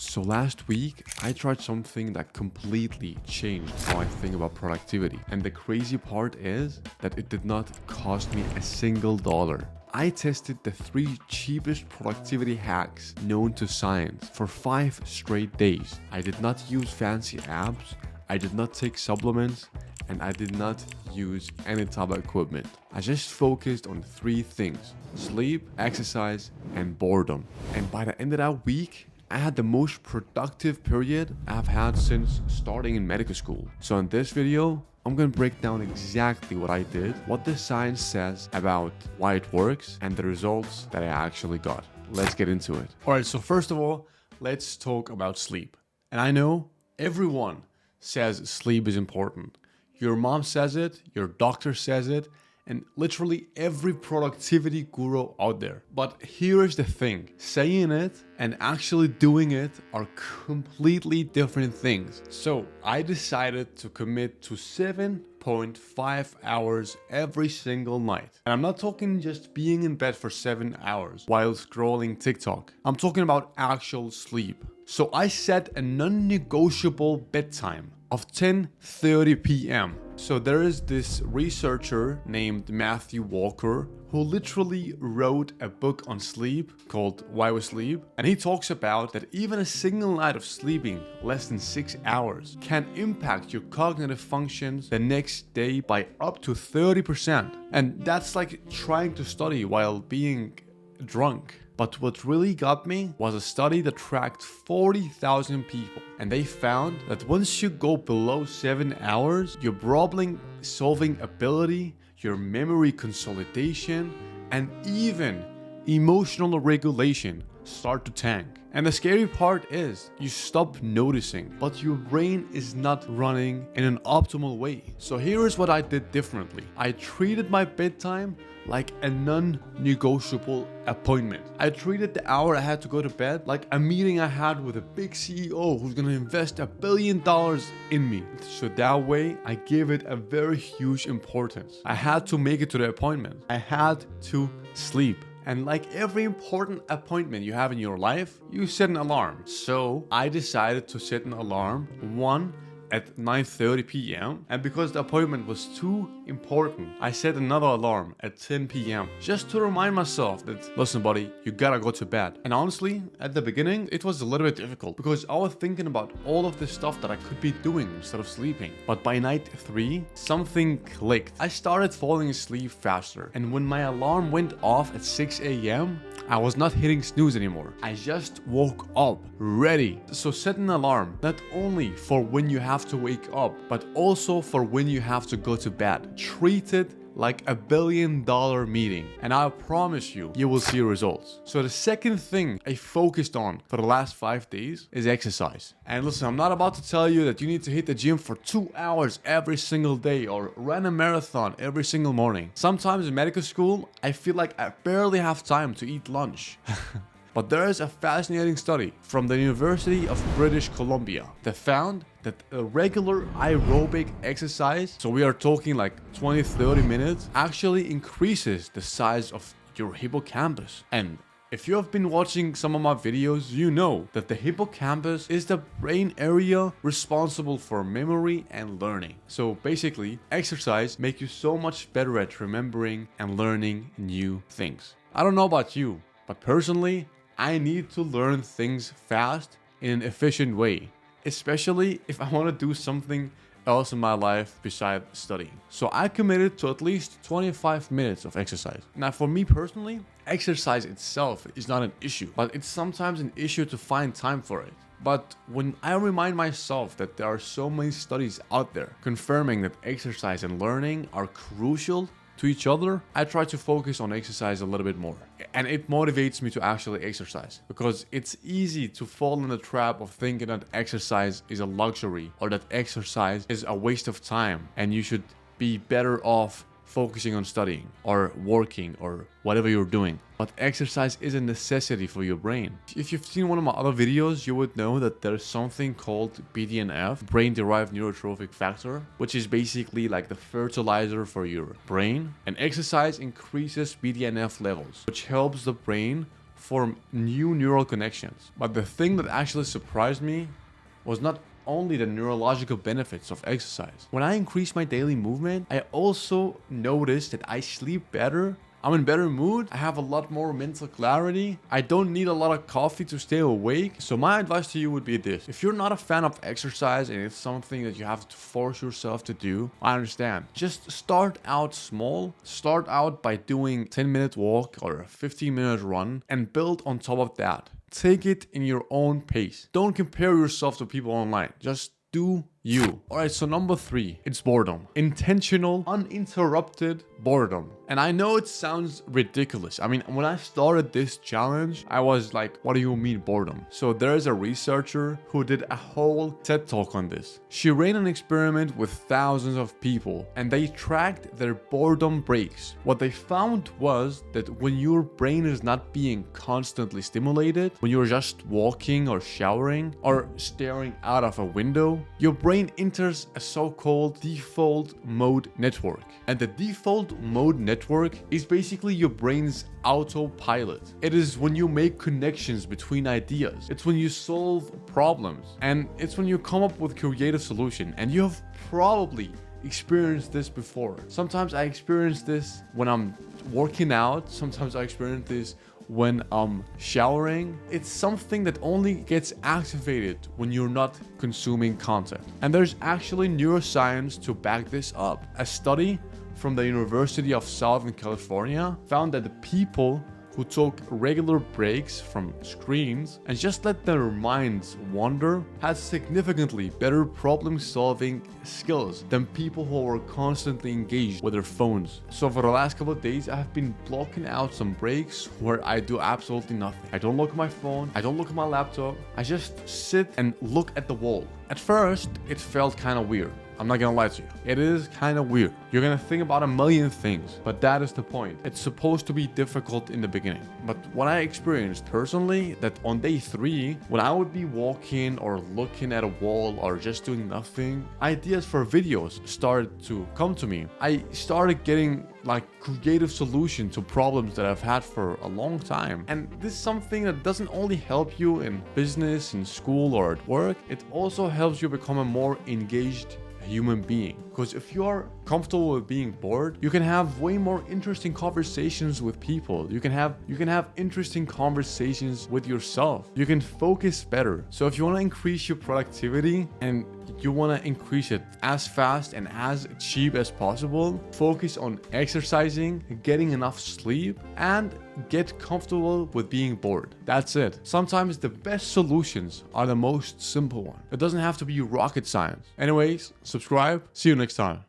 So last week, I tried something that completely changed how I think about productivity. And the crazy part is that it did not cost me a single dollar. I tested the 3 cheapest productivity hacks known to science for 5 straight days. I did not use fancy apps, I did not take supplements, and I did not use any type of equipment. I just focused on 3 things: sleep, exercise, and boredom. And by the end of that week, I had the most productive period I've had since starting in medical school. So in this video, I'm gonna break down exactly what I did, what the science says about why it works, and the results that I actually got. Let's get into it. All right, so first of all, let's talk about sleep. And I know everyone says sleep is important. Your mom says it, your doctor says it, and literally every productivity guru out there. But here is the thing, saying it and actually doing it are completely different things. So I decided to commit to 7.5 hours every single night. And I'm not talking just being in bed for 7 hours while scrolling TikTok. I'm talking about actual sleep. So I set a non-negotiable bedtime of 10:30 p.m. So there is this researcher named Matthew Walker who literally wrote a book on sleep called Why We Sleep. And he talks about that even a single night of sleeping less than 6 hours can impact your cognitive functions the next day by up to 30%. And that's like trying to study while being drunk. But what really got me was a study that tracked 40,000 people. And they found that once you go below 7 hours, your problem solving ability, your memory consolidation, and even emotional regulation start to tank. And the scary part is you stop noticing, but your brain is not running in an optimal way. So here is what I did differently. I treated my bedtime like a non-negotiable appointment. I treated the hour I had to go to bed like a meeting I had with a big CEO who's gonna invest $1 billion in me. So that way, I gave it a very huge importance. I had to make it to the appointment. I had to sleep. And like every important appointment you have in your life, you set an alarm. So I decided to set an alarm, one at 9:30 p.m. And because the appointment was too important, I set another alarm at 10 p.m. just to remind myself that, listen buddy, you gotta go to bed. And honestly, at the beginning, it was a little bit difficult because I was thinking about all of the stuff that I could be doing instead of sleeping. But by night 3, something clicked. I started falling asleep faster. And when my alarm went off at 6 a.m., I was not hitting snooze anymore. I just woke up ready. So set an alarm, not only for when you have to wake up, but also for when you have to go to bed. Treat it like $1 billion meeting, and I promise you, you will see results. So the second thing I focused on for the last 5 days is exercise. And listen, I'm not about to tell you that you need to hit the gym for 2 hours every single day or run a marathon every single morning. Sometimes in medical school, I feel like I barely have time to eat lunch. But there is a fascinating study from the University of British Columbia that found that a regular aerobic exercise, so we are talking like 20-30 minutes, actually increases the size of your hippocampus. And if you have been watching some of my videos, you know that the hippocampus is the brain area responsible for memory and learning. So basically, exercise makes you so much better at remembering and learning new things. I don't know about you, but personally, I need to learn things fast in an efficient way, especially if I want to do something else in my life besides studying. So I committed to at least 25 minutes of exercise. Now for me personally, exercise itself is not an issue, but it's sometimes an issue to find time for it. But when I remind myself that there are so many studies out there confirming that exercise and learning are crucial to each other, I try to focus on exercise a little bit more. And it motivates me to actually exercise because it's easy to fall in the trap of thinking that exercise is a luxury or that exercise is a waste of time and you should be better off focusing on studying or working or whatever you're doing. But exercise is a necessity for your brain. If you've seen one of my other videos, you would know that there's something called BDNF, brain-derived neurotrophic factor, which is basically like the fertilizer for your brain. And exercise increases BDNF levels, which helps the brain form new neural connections. But the thing that actually surprised me was not only the neurological benefits of exercise. When I increase my daily movement, I also noticed that I sleep better. I'm in better mood. I have a lot more mental clarity. I don't need a lot of coffee to stay awake. So my advice to you would be this. If you're not a fan of exercise and it's something that you have to force yourself to do, I understand. Just start out small. Start out by doing 10-minute walk or a 15-minute run and build on top of that. Take it in your own pace. Don't compare yourself to people online. Just do you. Alright, so number 3, it's boredom. Intentional, uninterrupted boredom. And I know it sounds ridiculous. I mean, when I started this challenge, I was like, what do you mean boredom? So there is a researcher who did a whole TED talk on this. She ran an experiment with thousands of people and they tracked their boredom breaks. What they found was that when your brain is not being constantly stimulated, when you're just walking or showering or staring out of a window, your brain enters a so-called default mode network. And the default mode network is basically your brain's autopilot. It is when you make connections between ideas. It's when you solve problems. And it's when you come up with creative solution. And you have probably experienced this before. Sometimes I experience this when I'm working out. Sometimes I experience this when I'm showering. It's something that only gets activated when you're not consuming content. And there's actually neuroscience to back this up. A study from the University of Southern California found that the people who took regular breaks from screens and just let their minds wander had significantly better problem-solving skills than people who were constantly engaged with their phones. So for the last couple of days, I have been blocking out some breaks where I do absolutely nothing. I don't look at my phone, I don't look at my laptop, I just sit and look at the wall. At first, it felt kind of weird. I'm not gonna lie to you. It is kind of weird. You're gonna think about a million things, but that is the point. It's supposed to be difficult in the beginning. But what I experienced personally, that on day 3, when I would be walking or looking at a wall or just doing nothing, ideas for videos started to come to me. I started getting like creative solution to problems that I've had for a long time. And this is something that doesn't only help you in business, in school, or at work, it also helps you become a more engaged human being. Because if you are comfortable with being bored, you can have way more interesting conversations with people. You can have interesting conversations with yourself. You can focus better. So if you want to increase your productivity and you want to increase it as fast and as cheap as possible, focus on exercising, getting enough sleep, and get comfortable with being bored. That's it. Sometimes the best solutions are the most simple one. It doesn't have to be rocket science. Anyways, subscribe. See you next time.